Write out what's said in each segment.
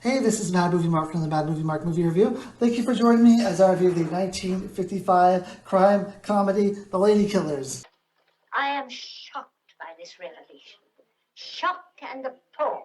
Hey, this is Mad Movie Mark from the Mad Movie Mark Movie Review. Thank you for joining me as I review the 1955 crime comedy, The Lady Killers. I am shocked by this revelation. Shocked and appalled.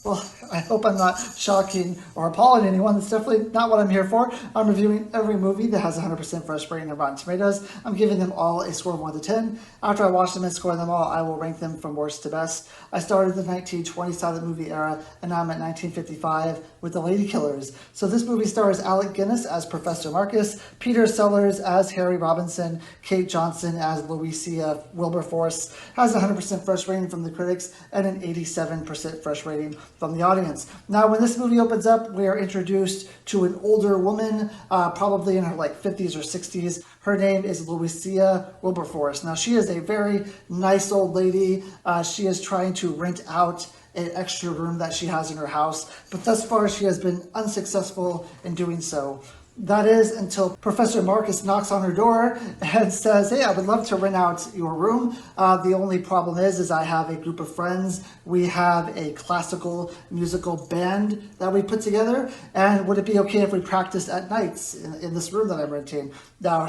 Well, I hope I'm not shocking or appalling anyone. That's definitely not what I'm here for. I'm reviewing every movie that has 100% fresh rating on Rotten Tomatoes. I'm giving them all a score of 1 to 10. After I watch them and score them all, I will rank them from worst to best. I started the 1920 silent movie era, and now I'm at 1955 with The Lady Killers. So this movie stars Alec Guinness as Professor Marcus, Peter Sellers as Harry Robinson, Kate Johnson as Louisa Wilberforce, has 100% fresh rating from the critics and an 87% fresh rating from the audience. Now, when this movie opens up, we are introduced to an older woman, probably in her 50s or 60s. Her name is Lousia Wilberforce. Now, she is a very nice old lady. She is trying to rent out an extra room that she has in her house, but thus far she has been unsuccessful in doing so. That is until Professor Marcus knocks on her door and says, "Hey, I would love to rent out your room. The only problem is I have a group of friends. We have a classical musical band that we put together, and would it be okay if we practice at nights in this room that I'm renting?" Now,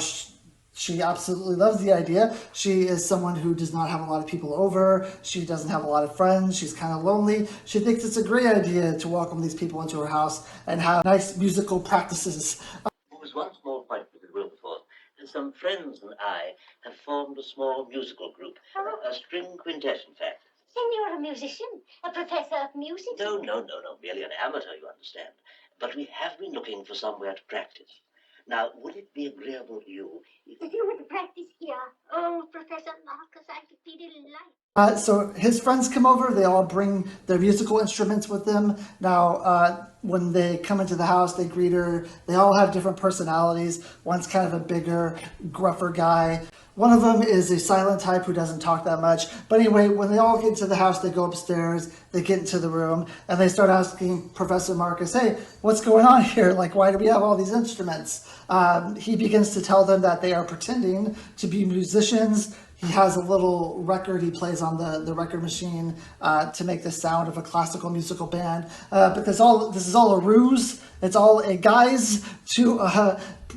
she absolutely loves the idea. She is someone who does not have a lot of people over. She doesn't have a lot of friends. She's kind of lonely. She thinks it's a great idea to welcome these people into her house and have nice musical practices. There was one small point, Mrs. Wilberforce, and some friends and I have formed a small musical group, a string quintet, in fact. Then you're a musician, a professor of music. No, merely an amateur, you understand. But we have been looking for somewhere to practice. Now, would it be agreeable to you If you were to practice here, oh, Professor Marcus, I could be delighted. So his friends come over. They all bring their musical instruments with them. Now, when they come into the house, they greet her. They all have different personalities. One's kind of a bigger, gruffer guy. One of them is a silent type who doesn't talk that much. But anyway, when they all get to the house, they go upstairs, they get into the room, and they start asking Professor Marcus, "Hey, what's going on here? Why do we have all these instruments?" He begins to tell them that they are pretending to be musicians. He has a little record he plays on the record machine to make the sound of a classical musical band. But this is all a ruse. It's all a guise to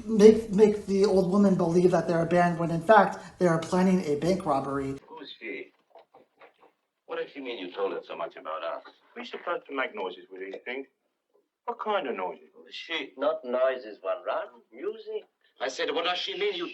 make the old woman believe that they're a band when in fact they are planning a bank robbery. Who's she? What does she mean you told her so much about us? We supposed to make noises with these things. What kind of noises? Who's she? Not noises one run, music. I said, what does she mean you...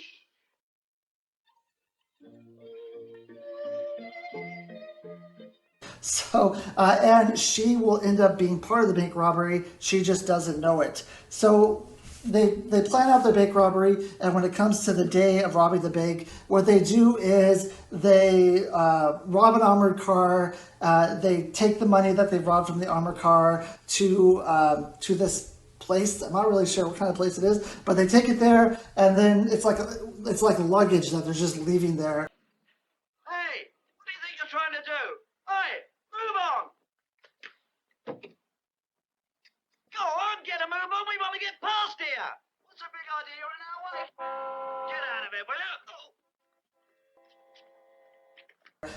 So, and she will end up being part of the bank robbery. She just doesn't know it. So they plan out their bank robbery, and when it comes to the day of robbing the bank, what they do is they rob an armored car. They take the money that they robbed from the armored car to this place. I'm not really sure what kind of place it is, but they take it there, and then it's like luggage that they're just leaving there. Hey, what do you think you're trying to do? Hey, move on! Go on, get a move on. We want to get past here. What's the big idea in our way? Get out of it, will you?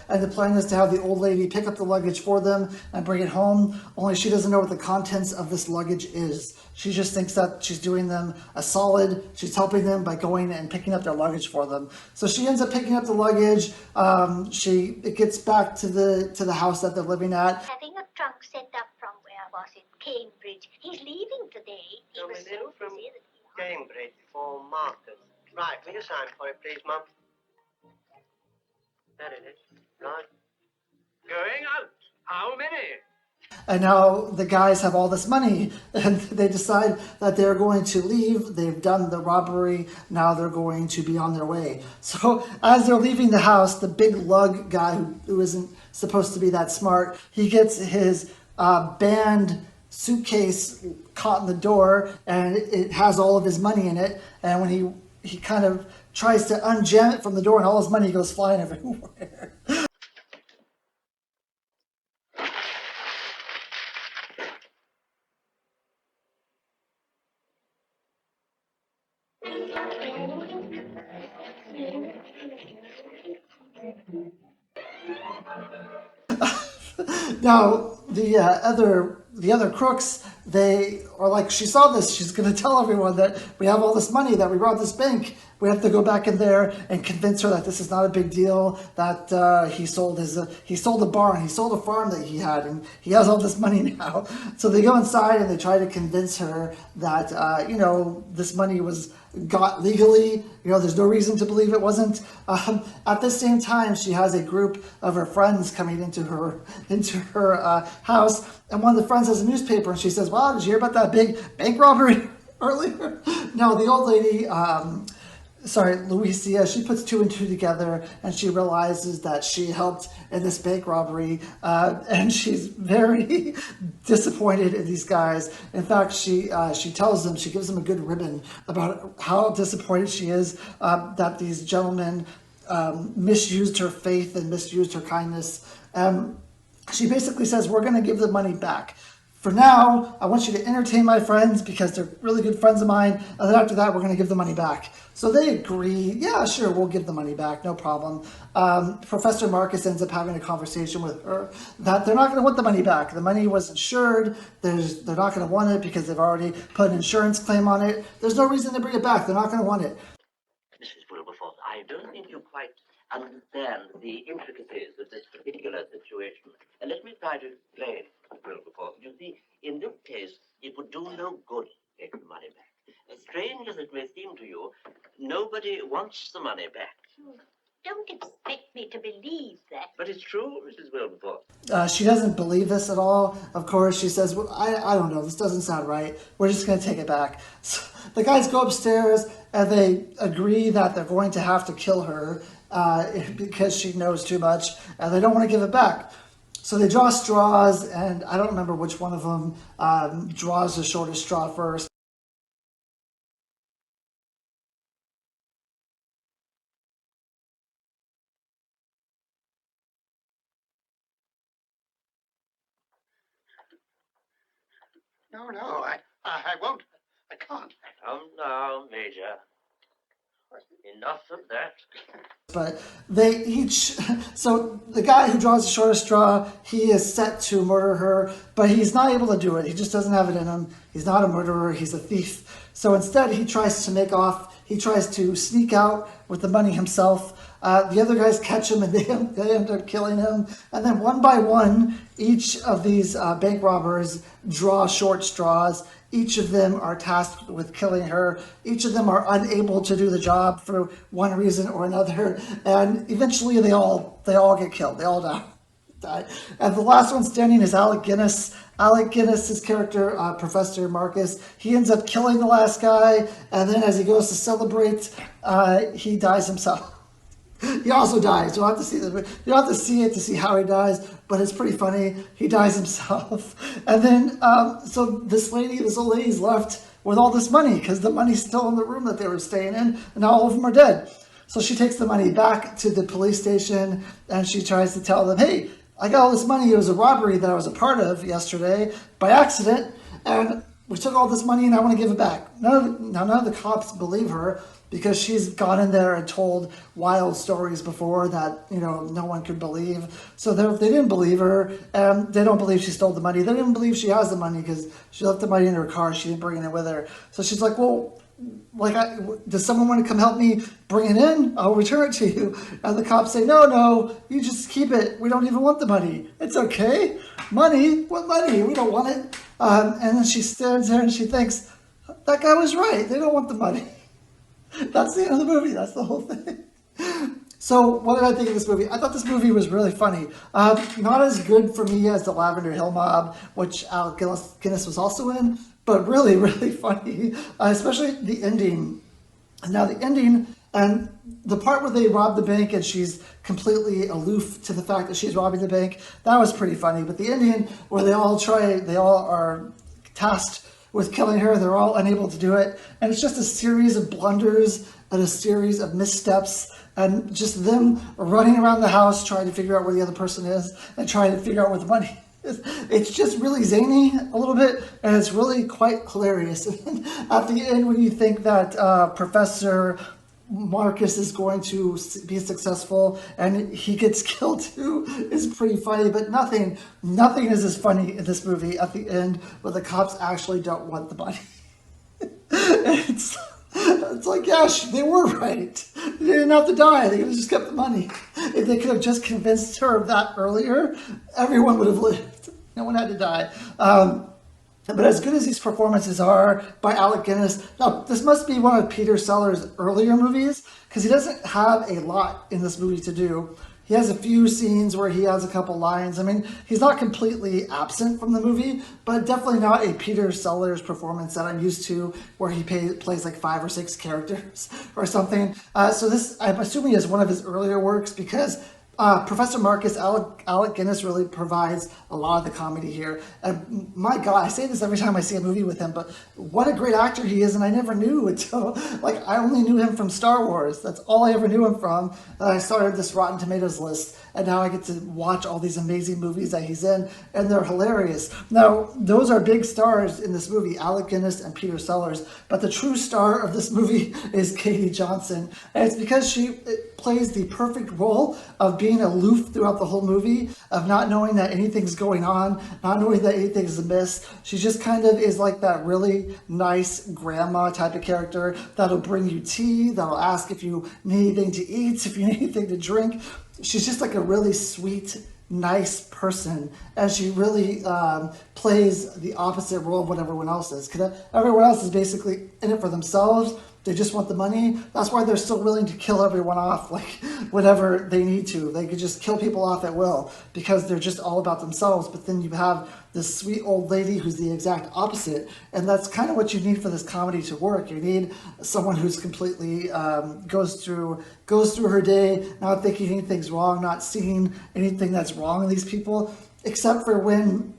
And the plan is to have the old lady pick up the luggage for them and bring it home, only she doesn't know what the contents of this luggage is. She just thinks that she's doing them a solid. She's helping them by going and picking up their luggage for them. So she ends up picking up the luggage. It gets back to the house that they're living at. Having a trunk set up from where was it? Cambridge. He's leaving today. He was so busy that he... Cambridge for Marcus. Right, will you sign for it, please, Mum? That it is. Right. Going out. How many? And now the guys have all this money, and they decide that they're going to leave. They've done the robbery. Now they're going to be on their way. So as they're leaving the house, the big lug guy who isn't supposed to be that smart, he gets his band suitcase caught in the door, and it has all of his money in it. And when he kind of tries to unjam it from the door, and all his money goes flying everywhere. Now, the other crooks, they are like, she saw this, she's going to tell everyone that we have all this money, that we robbed this bank. We have to go back in there and convince her that this is not a big deal, that he sold a barn, he sold a farm that he had, and he has all this money now. So they go inside and they try to convince her that, this money was got legally. There's no reason to believe it wasn't. At the same time, she has a group of her friends coming into her house, and one of the friends has a newspaper, and she says, "Well, did you hear about that big bank robbery earlier?" No, the old lady, Louisa, she puts two and two together, and she realizes that she helped in this bank robbery, and she's very disappointed in these guys. In fact, she tells them, she gives them a good ribbon about how disappointed she is that these gentlemen misused her faith and misused her kindness. She basically says, "We're going to give the money back. For now, I want you to entertain my friends because they're really good friends of mine. And then after that, we're going to give the money back." So they agree. "Yeah, sure, we'll give the money back. No problem." Professor Marcus ends up having a conversation with her that they're not going to want the money back. The money was insured. They're not going to want it because they've already put an insurance claim on it. There's no reason to bring it back. They're not going to want it. Mrs. Wilberforce, I don't think you quite understand the intricacies of this particular situation. And let me try to explain, Mrs. Wilberforce. You see, in this case, it would do no good to take the money back. As strange as it may seem to you, nobody wants the money back. Don't expect me to believe that. But it's true, Mrs. Wilberforce. She doesn't believe this at all. Of course, she says, "Well, I don't know, this doesn't sound right. We're just going to take it back." So the guys go upstairs and they agree that they're going to have to kill her because she knows too much, and they don't want to give it back. So they draw straws, and I don't remember which one of them draws the shortest straw first. No, I won't. I can't. Come now, Major. Enough of that. But they each, so the guy who draws the shortest straw, he is set to murder her, but he's not able to do it. He just doesn't have it in him. He's not a murderer, he's a thief. So instead he tries to make off, he tries to sneak out with the money himself. The other guys catch him and they end up killing him. And then one by one, each of these bank robbers draw short straws. Each of them are tasked with killing her. Each of them are unable to do the job for one reason or another. And eventually they all get killed. They all die. And the last one standing is Alec Guinness. Alec Guinness, his character, Professor Marcus, he ends up killing the last guy. And then as he goes to celebrate, he dies himself. He also dies. You'll have to see this. You don't have to see it to see how he dies, but it's pretty funny. He dies himself. And then, so this old lady's left with all this money because the money's still in the room that they were staying in, and now all of them are dead. So she takes the money back to the police station, and she tries to tell them, "Hey, I got all this money. It was a robbery that I was a part of yesterday by accident, and we took all this money, and I want to give it back." None of the cops believe her, because she's gone in there and told wild stories before that, no one could believe. So they didn't believe her, and they don't believe she stole the money. They don't even believe she has the money because she left the money in her car. She didn't bring it with her. So she's like, "Well, does someone want to come help me bring it in? I'll return it to you." And the cops say, No, you just keep it. We don't even want the money. It's okay. Money? What money? We don't want it. And then she stands there and she thinks, that guy was right. They don't want the money. That's the end of the movie. That's the whole thing. So what did I think of this movie? I thought this movie was really funny. Not as good for me as the Lavender Hill Mob, which Alec Guinness was also in, but really, really funny, especially the ending. Now the ending and the part where they rob the bank and she's completely aloof to the fact that she's robbing the bank, that was pretty funny. But the ending where they all are tasked with killing her, they're all unable to do it. And it's just a series of blunders and a series of missteps and just them running around the house trying to figure out where the other person is and trying to figure out where the money is. It's just really zany a little bit, and it's really quite hilarious. And at the end, when you think that Professor Marcus is going to be successful and he gets killed too is pretty funny, but nothing is as funny in this movie at the end where the cops actually don't want the money. It's like, yeah, they were right. They didn't have to die. They could have just kept the money. If they could have just convinced her of that earlier, everyone would have lived. No one had to die. But as good as these performances are by Alec Guinness, now this must be one of Peter Sellers' earlier movies because he doesn't have a lot in this movie to do. He has a few scenes where he has a couple lines. I mean, he's not completely absent from the movie, but definitely not a Peter Sellers performance that I'm used to where he plays like 5 or 6 characters or something. So this, I'm assuming, is one of his earlier works because Professor Marcus, Alec Guinness really provides a lot of the comedy here. And my God, I say this every time I see a movie with him, but what a great actor he is, and I never knew until, like, I only knew him from Star Wars. That's all I ever knew him from. I started this Rotten Tomatoes list, and now I get to watch all these amazing movies that he's in, and they're hilarious. Now, those are big stars in this movie, Alec Guinness and Peter Sellers, but the true star of this movie is Katie Johnson, and it's because she plays the perfect role of being aloof throughout the whole movie, of not knowing that anything's going on, not knowing that anything's amiss. She just kind of is like that really nice grandma type of character that'll bring you tea, that'll ask if you need anything to eat, if you need anything to drink. She's just like a really sweet, nice person, and she really plays the opposite role of what everyone else is. Because everyone else is basically in it for themselves. They just want the money. That's why they're still willing to kill everyone off, like, whenever they need to. They could just kill people off at will because they're just all about themselves. But then you have this sweet old lady who's the exact opposite. And that's kind of what you need for this comedy to work. You need someone who's completely goes through her day, not thinking anything's wrong, not seeing anything that's wrong in these people, except for when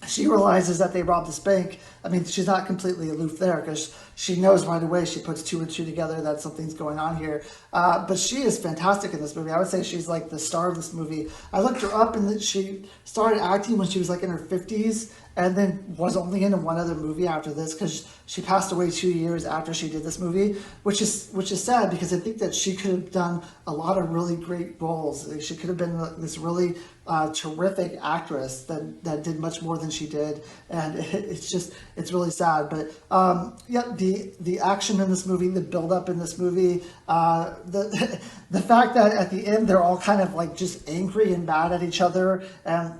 she realizes that they robbed this bank. I mean, she's not completely aloof there because she knows right away. She puts 2 and 2 together that something's going on here. But she is fantastic in this movie. I would say she's like the star of this movie. I looked her up, and she started acting when she was like in her 50s, and then was only in one other movie after this because she passed away 2 years after she did this movie, which is sad because I think that she could have done a lot of really great roles. She could have been this really terrific actress that did much more than she did, and it's really sad. But yeah, the action in this movie, the build up in this movie, the fact that at the end they're all kind of like just angry and mad at each other, and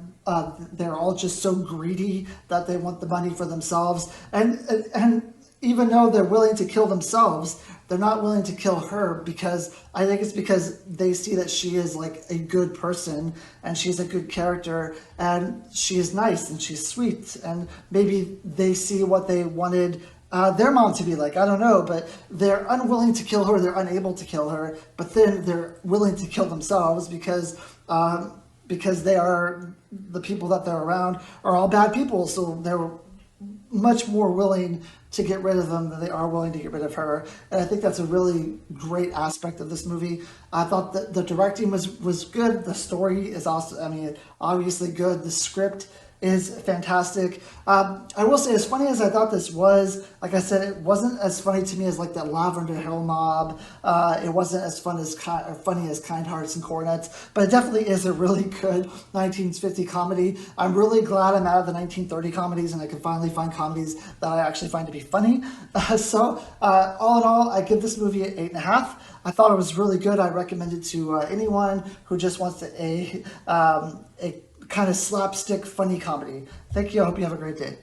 they're all just so greedy that they want the money for themselves, and even though they're willing to kill themselves, they're not willing to kill her because I think it's because they see that she is like a good person and she's a good character and she is nice and she's sweet, and maybe they see what they wanted their mom to be like. I don't know, but they're unwilling to kill her. They're unable to kill her, but then they're willing to kill themselves because they are the people that they're around are all bad people. So they're much more willing to get rid of them than they are willing to get rid of her. And I think that's a really great aspect of this movie. I thought that the directing was good. The story is also, I mean, obviously good. The script is fantastic. I will say, as funny as I thought this was, like I said, it wasn't as funny to me as like that Lavender Hill Mob. It wasn't as funny as Kind Hearts and Coronets, but it definitely is a really good 1950 comedy. I'm really glad I'm out of the 1930 comedies and I can finally find comedies that I actually find to be funny. So all in all, I give this movie an 8.5. I thought it was really good. I recommend it to anyone who just wants a kind of slapstick funny comedy. Thank you. I hope you have a great day.